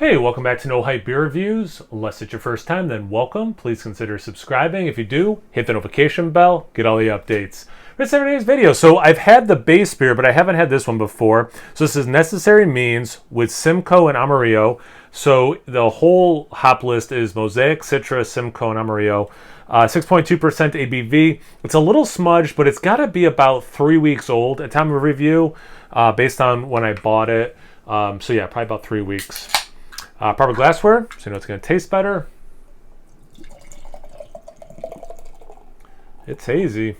Hey, welcome back to No Hype Beer Reviews. Unless it's your first time, then welcome. Please consider subscribing. If you do, hit the notification bell, get all the updates. For today's video, so I've had the base beer, but I haven't had this one before. So this is Necessary Means with Simcoe and Amarillo. So the whole hop list is Mosaic, Citra, Simcoe, and Amarillo. 6.2% ABV. It's a little smudged, but it's got to be about 3 weeks old at time of review, based on when I bought it. So yeah, probably about 3 weeks. Proper glassware, so you know it's going to taste better. It's hazy.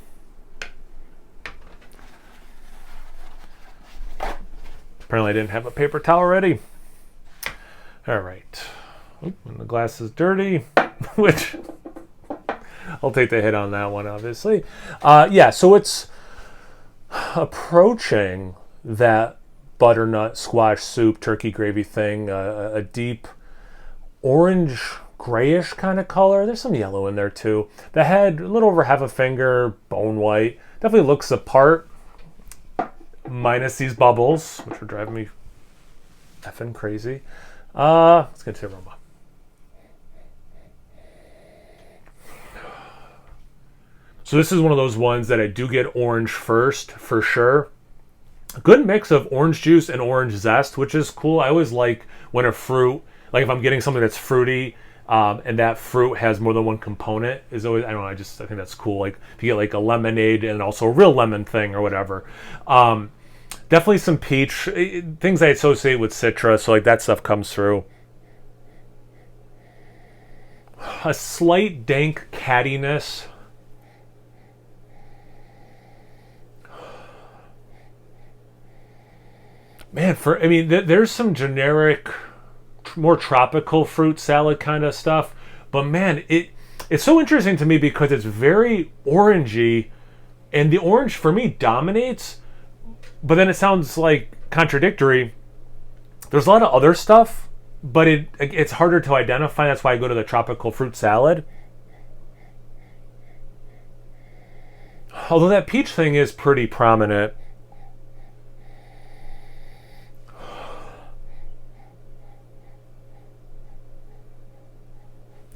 Apparently I didn't have a paper towel ready. All right. Oop, and the glass is dirty, which I'll take the hit on that one, obviously. Yeah, so it's approaching that butternut squash soup turkey gravy thing, a deep orange grayish kind of color. There's some yellow in there too. The head a little over half a finger, bone white, definitely looks the part, minus these bubbles, which are driving me effing crazy. Let's get to the aroma. So this is one of those ones that I do get orange first for sure. A good mix of orange juice and orange zest, which is cool. I always like when a fruit, like if I'm getting something that's fruity, and that fruit has more than one component, is always, I don't know, I think that's cool. Like if you get like a lemonade and also a real lemon thing or whatever. Definitely some peach, things I associate with Citra, so like that stuff comes through. A slight dank cattiness. Man, there's some generic, more tropical fruit salad kind of stuff, but man, it's so interesting to me because it's very orangey, and the orange for me dominates. But then it sounds like contradictory. There's a lot of other stuff, but it's harder to identify. That's why I go to the tropical fruit salad. Although that peach thing is pretty prominent.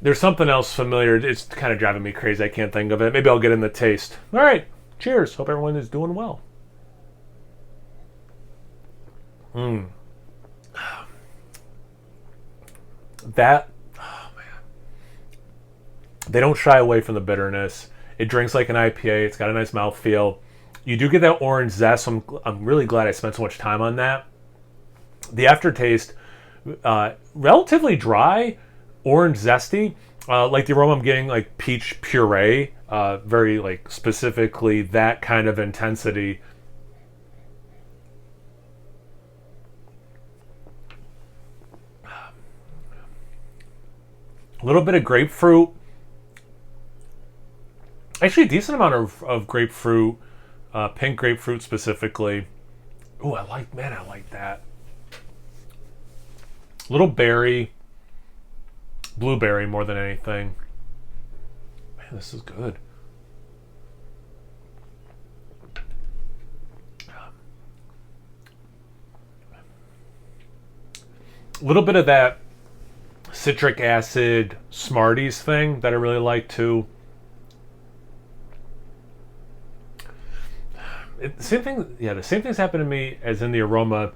There's something else familiar. It's kind of driving me crazy. I can't think of it. Maybe I'll get in the taste. All right. Cheers. Hope everyone is doing well. That, oh man. They don't shy away from the bitterness. It drinks like an IPA. It's got a nice mouthfeel. You do get that orange zest. So I'm really glad I spent so much time on that. The aftertaste, relatively dry, orange zesty. Like the aroma I'm getting, like peach puree, very like specifically that kind of intensity. A little bit of grapefruit. Actually, a decent amount of grapefruit, pink grapefruit specifically. Oh, I like that. Little berry. Blueberry more than anything. Man, this is good. A little bit of that citric acid Smarties thing that I really like too. Same thing, yeah, the same thing's happened to me as in the aroma.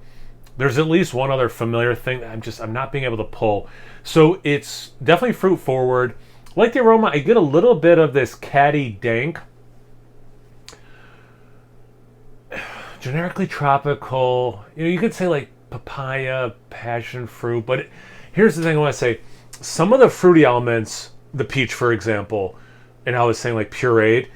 There's at least one other familiar thing that I'm not being able to pull. So it's definitely fruit forward. Like the aroma, I get a little bit of this catty dank. Generically tropical. You know, you could say like papaya, passion fruit, but here's the thing I want to say. Some of the fruity elements, the peach for example, and I was saying like pureed,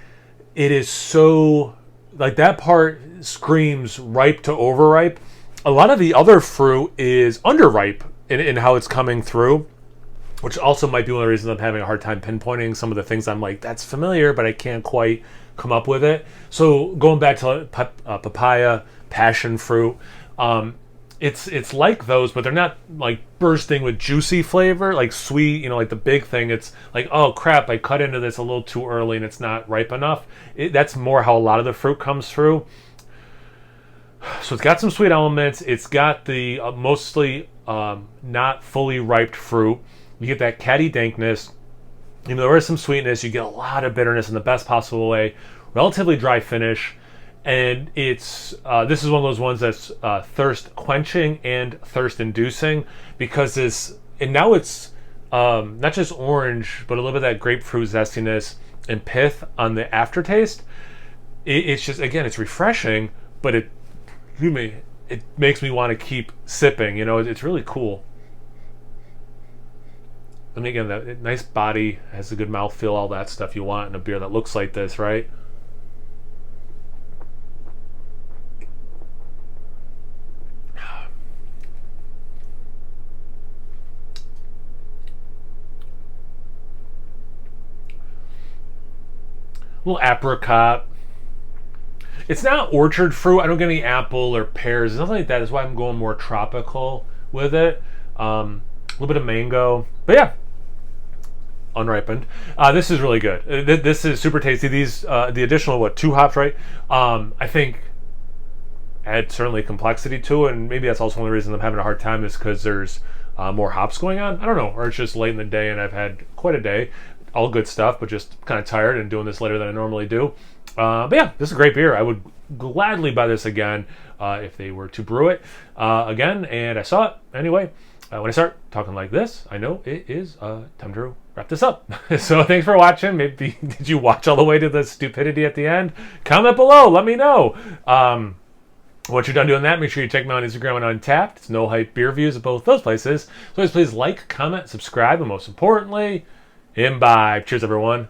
it is so, like that part screams ripe to overripe. A lot of the other fruit is underripe in how it's coming through, which also might be one of the reasons I'm having a hard time pinpointing some of the things I'm like, that's familiar, but I can't quite come up with it. So going back to papaya, passion fruit, it's like those, but they're not like bursting with juicy flavor, like sweet, you know, like the big thing. It's like, oh crap, I cut into this a little too early and it's not ripe enough. That's more how a lot of the fruit comes through. So it's got some sweet elements. It's got the mostly not fully ripe fruit. You get that catty dankness. You know, there is some sweetness. You get a lot of bitterness in the best possible way. Relatively dry finish. And it's this is one of those ones that's thirst quenching and thirst inducing, because now it's not just orange, but a little bit of that grapefruit zestiness and pith on the aftertaste. It's just, again, it's refreshing, but it makes me want to keep sipping. You know, it's really cool. And again, that nice body, has a good mouthfeel, all that stuff you want in a beer that looks like this, right? A little apricot. It's not orchard fruit. I don't get any apple or pears. Nothing like that. That's why I'm going more tropical with it. A little bit of mango. But yeah, unripened. This is really good. This is super tasty. These the additional 2 hops, right? I think add certainly complexity to it, and maybe that's also one of the reasons I'm having a hard time, is because there's more hops going on. I don't know, or it's just late in the day and I've had quite a day. All good stuff, but just kind of tired and doing this later than I normally do. But yeah, this is a great beer. I would gladly buy this again if they were to brew it again, and I saw it. Anyway, when I start talking like this, I know it is time to wrap this up. So thanks for watching. Maybe did you watch all the way to the stupidity at the end? Comment below. Let me know. Once you're done doing that, make sure you check me out on Instagram and Untapped. It's No Hype Beer Reviews at both those places. So please like, comment, subscribe, and most importantly, imbibe. Cheers, everyone.